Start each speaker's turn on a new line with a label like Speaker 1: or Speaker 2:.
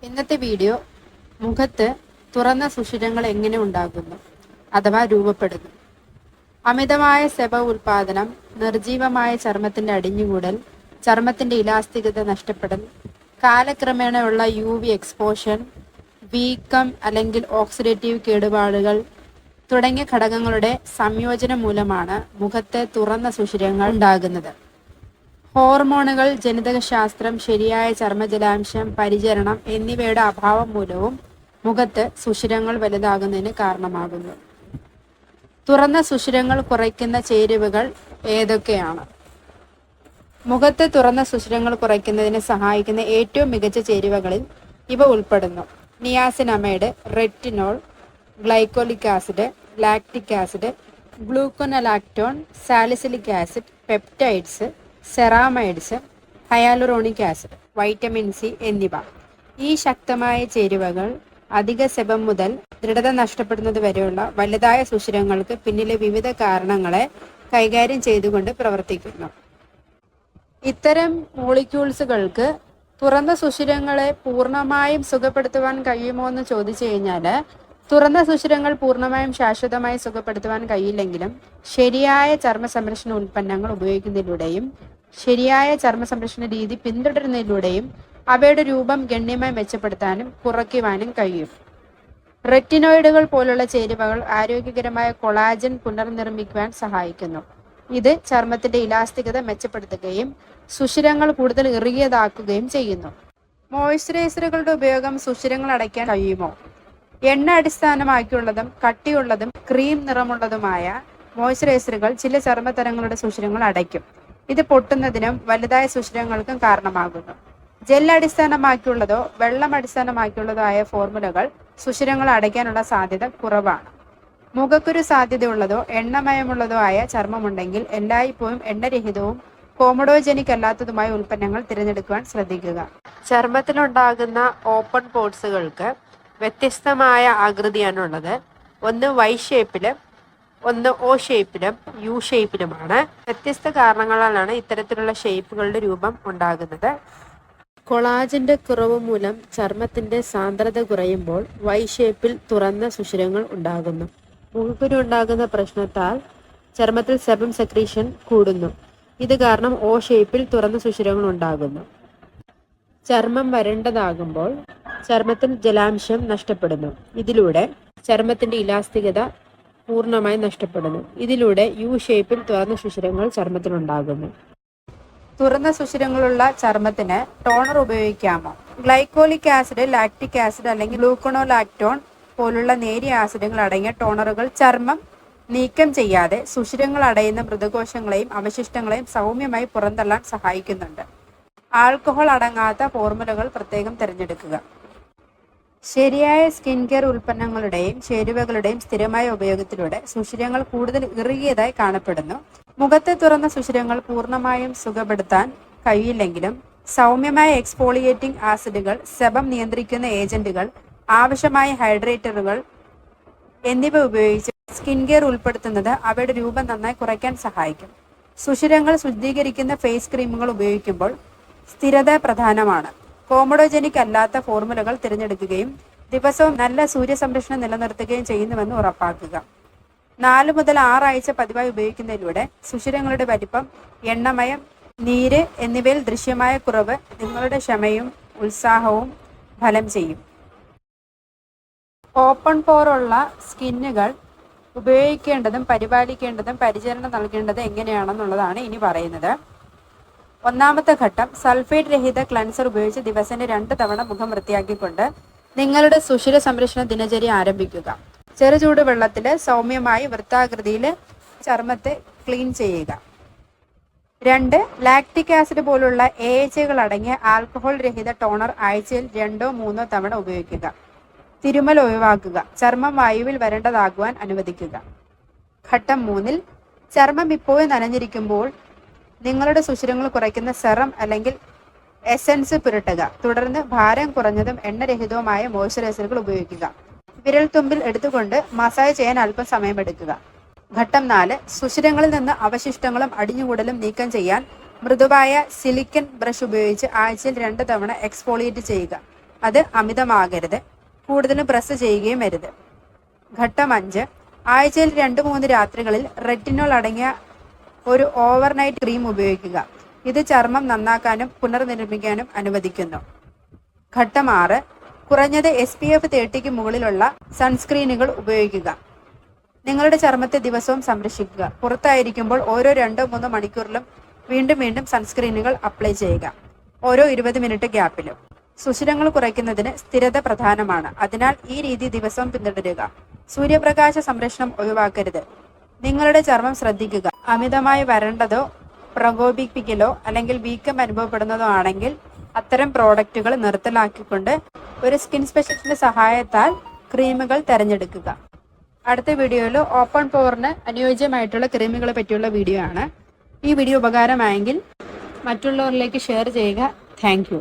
Speaker 1: ഇന്നത്തെ വീഡിയോ മുഖത്ത് തുറന്ന സുഷിരങ്ങൾ എങ്ങനെ ഉണ്ടാകുന്നു അഥവാ രൂപപ്പെടുന്നു. അമിതമായ സെബ ഉൽപാദനം, നിർജീവമായ ചർമ്മത്തിന്റെ അടിഞ്ഞുകൂടൽ, ചർമ്മത്തിന്റെ ഇലാസ്തികത നഷ്ടപ്പെടൽ, കാലക്രമേണയുള്ള UV എക്സ്പോഷർ, വീക്കം അല്ലെങ്കിൽ ഓക്സിഡേറ്റീവ് കേടുപാടുകൾ തുടങ്ങിയ ഘടകങ്ങളുടെ സംയോജനം മൂലമാണ് മുഖത്തെ തുറന്ന സുഷിരങ്ങൾ ഉണ്ടാകുന്നത്. ഹോർമോണുകൾ, ജനിതകശാസ്ത്രം, ശരിയായ ചർമ്മജലാംശം, പരിചരണം എന്നിവയുടെ അഭാവം മൂലവും മുഖത്ത് സുഷിരങ്ങൾ വലുതാകുന്നതിന് കാരണമാകുന്നു. തുറന്ന സുഷിരങ്ങൾ കുറയ്ക്കുന്ന ചേരുവകൾ ഏതൊക്കെയാണ്? മുഖത്തെ തുറന്ന സുഷിരങ്ങൾ കുറയ്ക്കുന്നതിന് സഹായിക്കുന്ന ഏറ്റവും മികച്ച ചേരുവകളിൽ ഇവ ഉൾപ്പെടുന്നു: niacinamide, retinol, glycolic acid, lactic acid, gluconolactone, salicylic acid, peptides, ceramides, hyaluronic acid, vitamin C എന്നിവ. ഈ ശക്തമായ ചേരുവകൾ അധിക സെബം മുതൽ ദൃഢത നഷ്ടപ്പെടുന്നത് വരെയുള്ള വലുതായ സുഷിരങ്ങൾക്ക് പിന്നിലെ വിവിധ കാരണങ്ങളെ കൈകാര്യം ചെയ്തുകൊണ്ട് പ്രവർത്തിക്കുന്നു. ഇത്തരം മോളിക്യൂൾസുകൾക്ക് തുറന്ന സുഷിരങ്ങളെ പൂർണ്ണമായും സുഖപ്പെടുത്തുവാൻ കഴിയുമോ എന്ന് ചോദിച്ചു കഴിഞ്ഞാൽ, തുറന്ന സുഷിരങ്ങൾ പൂർണ്ണമായും ശാശ്വതമായി സുഖപ്പെടുത്തുവാൻ കഴിയില്ലെങ്കിലും ശരിയായ ചർമ്മ സംരക്ഷണ ഉൽപ്പന്നങ്ങൾ ഉപയോഗിക്കുന്നതിലൂടെയും ശരിയായ ചർമ്മ സംരക്ഷണ രീതി പിന്തുടരുന്നതിലൂടെയും അവയുടെ രൂപം ഗണ്യമായി മെച്ചപ്പെടുത്താനും കുറയ്ക്കുവാനും കഴിയും. റെറ്റിനോയിഡുകൾ പോലുള്ള ചേരുവകൾ ആരോഗ്യകരമായ കൊളാജൻ പുനർനിർമ്മിക്കുവാൻ സഹായിക്കുന്നു. ഇത് ചർമ്മത്തിന്റെ ഇലാസ്തികത മെച്ചപ്പെടുത്തുകയും സുഷിരങ്ങൾ കൂടുതൽ ഇറുകിയതാക്കുകയും ചെയ്യുന്നു. മോയ്സ്ചറൈസറുകളുടെ ഉപയോഗം സുഷിരങ്ങൾ അടയ്ക്കാൻ കഴിയുമോ? എണ്ണ അടിസ്ഥാനമാക്കിയുള്ളതും കട്ടിയുള്ളതും ക്രീം നിറമുള്ളതുമായ മോയ്സ്ചറൈസറുകൾ ചില ചർമ്മതരങ്ങളുടെ സുഷിരങ്ങൾ അടയ്ക്കും. ഇത് പൊട്ടുന്നതിനും വലുതായ സുഷിരങ്ങൾക്കും കാരണമാകുന്നു. ജെൽ അടിസ്ഥാനമാക്കിയുള്ളതോ വെള്ളം അടിസ്ഥാനമാക്കിയുള്ളതോ ആയ ഫോർമുലകൾ സുഷിരങ്ങൾ അടയ്ക്കാനുള്ള സാധ്യത കുറവാണ്. മുഖക്കുരു സാധ്യതയുള്ളതോ എണ്ണമയമുള്ളതോ ആയ ചർമ്മമുണ്ടെങ്കിൽ എല്ലായ്പ്പോഴും എണ്ണരഹിതവും കോമഡോജനിക് അല്ലാത്തതുമായ ഉൽപ്പന്നങ്ങൾ തിരഞ്ഞെടുക്കുവാൻ ശ്രദ്ധിക്കുക. ചർമ്മത്തിലുണ്ടാകുന്ന ഓപ്പൺ പോർട്സുകൾക്ക് വ്യത്യസ്തമായ ആകൃതിയാണുള്ളത്. ഒന്ന് വൈ ഷേപ്പിലും ഒന്ന് O ഷേപ്പിലും U ഷേപ്പിലുമാണ്. വ്യത്യസ്ത കാരണങ്ങളാലാണ് ഇത്തരത്തിലുള്ള ഷേപ്പുകളുടെ രൂപം ഉണ്ടാകുന്നത്. കൊളാജന്റെ കുറവ് മൂലം ചർമ്മത്തിന്റെ സാന്ദ്രത കുറയുമ്പോൾ വൈ ഷേപ്പിൽ തുറന്ന സുഷിരങ്ങൾ ഉണ്ടാകുന്നു. മുഖക്കുരു ഉണ്ടാകുന്ന പ്രശ്നത്താൽ ചർമ്മത്തിൽ സെബം സെക്രീഷൻ കൂടുന്നു. ഇത് കാരണം O ഷേപ്പിൽ തുറന്ന സുഷിരങ്ങൾ ഉണ്ടാകുന്നു. ചർമ്മം വരണ്ടതാകുമ്പോൾ ചർമ്മത്തിൽ ജലാംശം നഷ്ടപ്പെടുന്നു. ഇതിലൂടെ ചർമ്മത്തിന്റെ ഇലാസ്തികത പൂർണ്ണമായി നഷ്ടപ്പെടുന്നു. ഇതിലൂടെ U ഷേപ്പിൽ തുറന്ന സുഷിരങ്ങൾ ചർമ്മത്തിലുണ്ടാകുന്നു. തുറന്ന സുഷിരങ്ങളുള്ള ചർമ്മത്തിന് ടോണർ ഉപയോഗിക്കാമോ? ഗ്ലൈക്കോലിക് ആസിഡ്, ലാക്റ്റിക് ആസിഡ് അല്ലെങ്കിൽ ഗ്ലൂക്കോണോലാക്ടോൺ പോലുള്ള നേരിയ ആസിഡുകൾ അടങ്ങിയ ടോണറുകൾ ചർമ്മം നീക്കം ചെയ്യാതെ സുഷിരങ്ങൾ അടയുന്ന മൃദുകോശങ്ങളെയും അവശിഷ്ടങ്ങളെയും സൗമ്യമായി പുറന്തള്ളാൻ സഹായിക്കുന്നുണ്ട്. ആൽക്കഹോൾ അടങ്ങാത്ത ഫോർമുലകൾ പ്രത്യേകം തിരഞ്ഞെടുക്കുക. ശരിയായ സ്കിൻ കെയർ ഉൽപ്പന്നങ്ങളുടെയും ചേരുവകളുടെയും സ്ഥിരമായ ഉപയോഗത്തിലൂടെ സുഷിരങ്ങൾ കൂടുതൽ ഇറുകിയതായി കാണപ്പെടുന്നു. മുഖത്തെ തുറന്ന സുഷിരങ്ങൾ പൂർണ്ണമായും സുഖപ്പെടുത്താൻ കഴിയില്ലെങ്കിലും സൗമ്യമായ എക്സ്ഫോളിയേറ്റിംഗ് ആസിഡുകൾ, സെബം നിയന്ത്രിക്കുന്ന ഏജന്റുകൾ, ആവശ്യമായ ഹൈഡ്രേറ്ററുകൾ എന്നിവ ഉപയോഗിച്ച് സ്കിൻ കെയർ ഉൾപ്പെടുത്തുന്നത് അവയുടെ രൂപം നന്നായി കുറയ്ക്കാൻ സഹായിക്കും. സുഷിരങ്ങൾ ശുദ്ധീകരിക്കുന്ന ഫേസ് ക്രീമുകൾ ഉപയോഗിക്കുമ്പോൾ സ്ഥിരത പ്രധാനമാണ്. കോമഡോജനിക് അല്ലാത്ത ഫോർമുലകൾ തിരഞ്ഞെടുക്കുകയും ദിവസവും നല്ല സൂര്യസംരക്ഷണം നിലനിർത്തുകയും ചെയ്യുന്നുവെന്ന് ഉറപ്പാക്കുക. 4 മുതൽ 6 ആഴ്ച പതിവായി ഉപയോഗിക്കുന്നതിലൂടെ സുഷിരങ്ങളുടെ വലിപ്പം, എണ്ണമയം, നീര് എന്നിവയിൽ ദൃശ്യമായ കുറവ് നിങ്ങളുടെ ക്ഷമയും ഉത്സാഹവും ഫലം ചെയ്യും. ഓപ്പൺ പോറുള്ള സ്കിന്നുകൾ ഉപയോഗിക്കേണ്ടതും പരിപാലിക്കേണ്ടതും പരിചരണം നൽകേണ്ടത് എങ്ങനെയാണെന്നുള്ളതാണ് ഇനി പറയുന്നത്. ഒന്നാമത്തെ ഘട്ടം, സൾഫേറ്റ് രഹിത ക്ലൻസർ ഉപയോഗിച്ച് ദിവസേന 2 തവണ മുഖം വൃത്തിയാക്കിക്കൊണ്ട് നിങ്ങളുടെ സുഷിര സംരക്ഷണ ദിനചര്യ ആരംഭിക്കുക. ചെറുചൂട് വെള്ളത്തിൽ സൗമ്യമായി വൃത്താകൃതിയിൽ ചർമ്മത്തെ ക്ലീൻ ചെയ്യുക. 2. ലാക്റ്റിക് ആസിഡ് പോലുള്ള AHAകൾ അടങ്ങിയ ആൽക്കഹോൾ രഹിത ടോണർ ആഴ്ചയിൽ 2 or 3 തവണ ഉപയോഗിക്കുക. തിരുമൽ ഒഴിവാക്കുക. ചർമ്മം വായുവിൽ വരണ്ടതാകുവാൻ അനുവദിക്കുക. ഘട്ടം 3-ൽ ചർമ്മം ഇപ്പോഴും നനഞ്ഞിരിക്കുമ്പോൾ നിങ്ങളുടെ സുഷിരങ്ങൾ കുറയ്ക്കുന്ന സെറം അല്ലെങ്കിൽ എസൻസ് പുരട്ടുക. തുടർന്ന് ഭാരം കുറഞ്ഞതും എണ്ണരഹിതവുമായ മോയ്സ്ചറൈസറുകൾ ഉപയോഗിക്കുക. വിരൽത്തുമ്പിൽ എടുത്തുകൊണ്ട് മസാജ് ചെയ്യാൻ അല്പം സമയമെടുക്കുക. ഘട്ടം 4, സുഷിരങ്ങളിൽ നിന്ന് അവശിഷ്ടങ്ങളും അടിഞ്ഞുകൂടലും നീക്കം ചെയ്യാൻ മൃദുവായ സിലിക്കൺ ബ്രഷ് ഉപയോഗിച്ച് ആഴ്ചയിൽ 2 തവണ എക്സ്ഫോളിയേറ്റ് ചെയ്യുക. അത് അമിതമാകരുത്. കൂടുതലും പ്രസ് ചെയ്യുകയും അരുത്. ഘട്ടം 5. ആഴ്ചയിൽ 2-3 രാത്രികളിൽ റെറ്റിനോൾ അടങ്ങിയ ഒരു ഓവർനൈറ്റ് ക്രീം ഉപയോഗിക്കുക. ഇത് ചർമ്മം നന്നാക്കാനും പുനർനിർമ്മിക്കാനും അനുവദിക്കുന്നു. ഘട്ടം 6. കുറഞ്ഞത് SPF 30ക്ക് മുകളിലുള്ള സൺസ്ക്രീനുകൾ ഉപയോഗിക്കുക. നിങ്ങളുടെ ചർമ്മത്തെ ദിവസവും സംരക്ഷിക്കുക. പുറത്തായിരിക്കുമ്പോൾ ഓരോ 2-3 മണിക്കൂറിലും വീണ്ടും സൺസ്ക്രീനുകൾ അപ്ലൈ ചെയ്യുക, ഓരോ 20 മിനിറ്റ് ഗ്യാപ്പിലും. സുഷിരങ്ങൾ കുറയ്ക്കുന്നതിന് സ്ഥിരത പ്രധാനമാണ്. അതിനാൽ ഈ രീതി ദിവസവും പിന്തുടരുക. സൂര്യപ്രകാശ സംരക്ഷണം ഒഴിവാക്കരുത്. നിങ്ങളുടെ ചർമ്മം ശ്രദ്ധിക്കുക. അമിതമായി വരണ്ടതോ പ്രകോപിപ്പിക്കലോ അല്ലെങ്കിൽ വീക്കം അനുഭവപ്പെടുന്നതോ ആണെങ്കിൽ അത്തരം പ്രോഡക്റ്റുകൾ നിർത്തലാക്കിക്കൊണ്ട് ഒരു സ്കിൻ സ്പെഷ്യലിസ്റ്റിന്റെ സഹായത്താൽ ക്രീമുകൾ തിരഞ്ഞെടുക്കുക. അടുത്ത വീഡിയോയിൽ ഓപ്പൺ പോറിന് അനുയോജ്യമായിട്ടുള്ള ക്രീമുകളെ പറ്റിയുള്ള വീഡിയോ ആണ്. ഈ വീഡിയോ ഉപകാരമായെങ്കിൽ മറ്റുള്ളവരിലേക്ക് ഷെയർ ചെയ്യുക. Thank you.